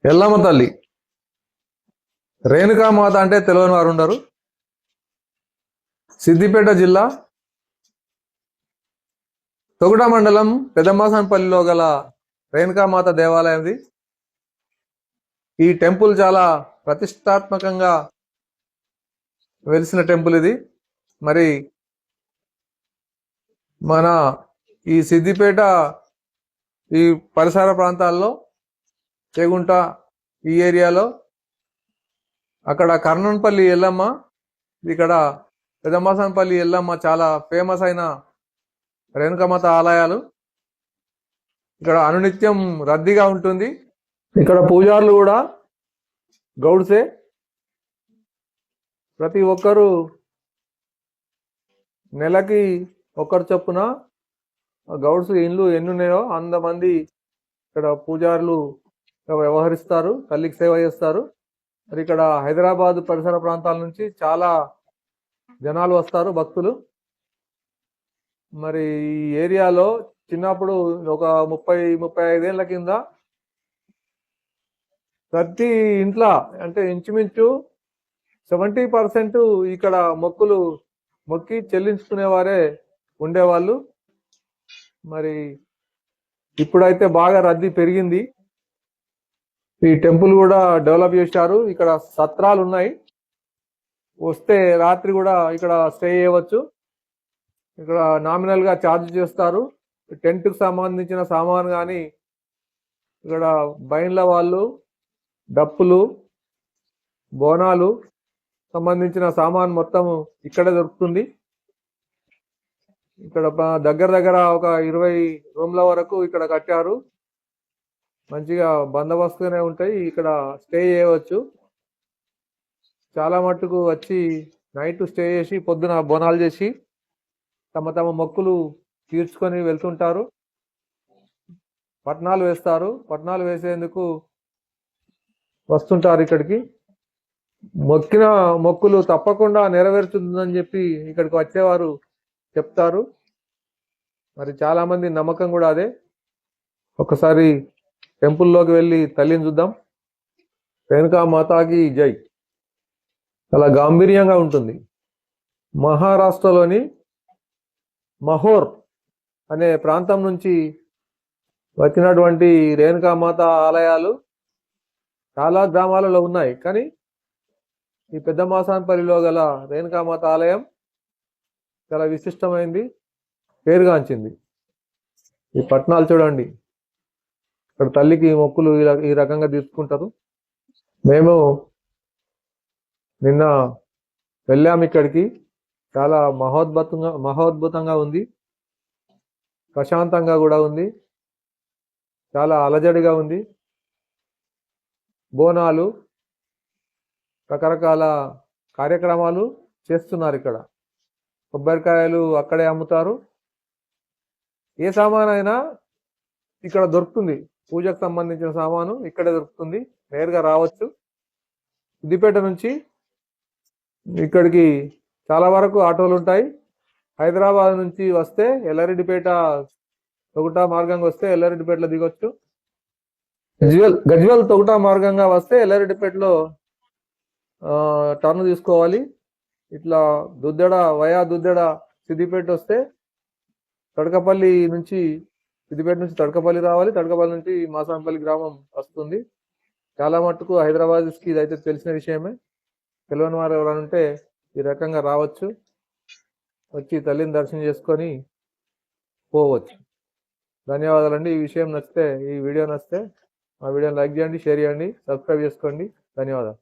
ఎల్లమ్మ తల్లి రేణుకామాత అంటే తెలియని వారు ఉండరు. సిద్దిపేట జిల్లా తొగుట మండలం పెదమాసనపల్లిలో గల రేణుకామాత దేవాలయం ఇది. ఈ టెంపుల్ చాలా ప్రతిష్టాత్మకంగా వెలిసిన టెంపుల్ ఇది. మరి మన ఈ సిద్దిపేట ఈ పరిసర ప్రాంతాల్లో చేగుంట ఈ ఏరియాలో అక్కడ కర్నన్పల్లి ఎల్లమ్మ, ఇక్కడ పెదమాసనపల్లి ఎల్లమ్మ చాలా ఫేమస్ అయిన రేణుకామాత ఆలయాలు. ఇక్కడ అనునిత్యం రద్దీగా ఉంటుంది. ఇక్కడ పూజారులు కూడా గౌడ్సే. ప్రతి ఒక్కరూ నెలకి ఒక్కరు చొప్పున గౌడ్స్ ఇండ్లు ఎన్ని ఉన్నాయో అంతమంది ఇక్కడ పూజారులు వ్యవహరిస్తారు, తల్లికి సేవ చేస్తారు. మరి ఇక్కడ హైదరాబాద్ పరిసర ప్రాంతాల నుంచి చాలా జనాలు వస్తారు, భక్తులు. మరి ఈ ఏరియాలో చిన్నప్పుడు ఒక 30-35 ఏళ్ల కింద ప్రతి ఇంట్లో అంటే ఇంచుమించు 70% ఇక్కడ మొక్కి చెల్లించుకునేవారే ఉండేవాళ్ళు. మరి ఇప్పుడైతే బాగా రద్దీ పెరిగింది. ఈ టెంపుల్ కూడా డెవలప్ చేశారు. ఇక్కడ సత్రాలు ఉన్నాయి, వస్తే రాత్రి కూడా ఇక్కడ స్టే చేయవచ్చు. ఇక్కడ నామినల్ గా ఛార్జ్ చేస్తారు. టెంట్ కు సంబంధించిన సామాన్ కానీ, ఇక్కడ బైన్ల వాళ్ళు, డప్పులు, బోనాలు సంబంధించిన సామాన్ మొత్తం ఇక్కడే దొరుకుతుంది. ఇక్కడ దగ్గర ఒక 20 రూమ్ల వరకు ఇక్కడ కట్టారు. మంచిగా బందోబస్తుగానే ఉంటాయి, ఇక్కడ స్టే చేయవచ్చు. చాలా మట్టుకు వచ్చి నైట్ స్టే చేసి పొద్దున బోనాలు చేసి తమ మొక్కులు తీర్చుకొని వెళ్తుంటారు. పట్నాలు వేస్తారు, పట్నాలు వేసేందుకు వస్తుంటారు ఇక్కడికి. మొక్కిన మొక్కులు తప్పకుండా నెరవేరుతుందని చెప్పి ఇక్కడికి వచ్చేవారు చెప్తారు. మరి చాలా మంది నమ్మకం కూడా అదే. ఒకసారి టెంపుల్లోకి వెళ్ళి తల్లిని చూద్దాం. రేణుకామాతాకి జై. చాలా గాంభీర్యంగా ఉంటుంది. మహారాష్ట్రలోని మహోర్ అనే ప్రాంతం నుంచి వచ్చినటువంటి రేణుకామాత ఆలయాలు చాలా గ్రామాలలో ఉన్నాయి, కానీ ఈ పెదమాసనపల్లిలో గల రేణుకామాత ఆలయం చాలా విశిష్టమైంది, పేరుగాంచింది. ఈ పట్నాలు చూడండి, ఇక్కడ తల్లికి మొక్కులు ఈ రకంగా తీసుకుంటారు. మేము నిన్న వెళ్ళాము ఇక్కడికి. చాలా మహోద్భుతంగా ఉంది, ప్రశాంతంగా కూడా ఉంది, చాలా అలజడిగా ఉంది. బోనాలు, రకరకాల కార్యక్రమాలు చేస్తున్నారు ఇక్కడ. కొబ్బరికాయలు అక్కడే అమ్ముతారు. ఏ సామాన్ అయినా ఇక్కడ దొరుకుతుంది. పూజకు సంబంధించిన సామాను ఇక్కడే దొరుకుతుంది. నేరుగా రావచ్చు. సిద్దిపేట నుంచి ఇక్కడికి చాలా వరకు ఆటోలు ఉంటాయి. హైదరాబాద్ నుంచి వస్తే ఎల్లారెడ్డిపేట తొగుట మార్గంగా వస్తే ఎల్లారెడ్డిపేటలో దిగొచ్చు. గజ్వెల్ తొగుట మార్గంగా వస్తే ఎల్లారెడ్డిపేటలో టర్న్ తీసుకోవాలి. ఇట్లా దుద్దెడ సిద్దిపేట వస్తే తడకపల్లి నుంచి సిద్దిపేట నుంచి తడకపల్లి రావాలి. తడకపల్లి నుంచి మాసనపల్లి గ్రామం వస్తుంది. చాలా మట్టుకు హైదరాబాద్కి ఇదైతే తెలిసిన విషయమే. తెలియని వారు ఎవరైనా ఉంటే ఈ రకంగా రావచ్చు, వచ్చి తల్లిని దర్శనం చేసుకొని పోవచ్చు. ధన్యవాదాలండి. ఈ విషయం నచ్చితే, ఈ వీడియో నచ్చితే మా వీడియోని లైక్ చేయండి, షేర్ చేయండి, సబ్స్క్రైబ్ చేసుకోండి. ధన్యవాదాలు.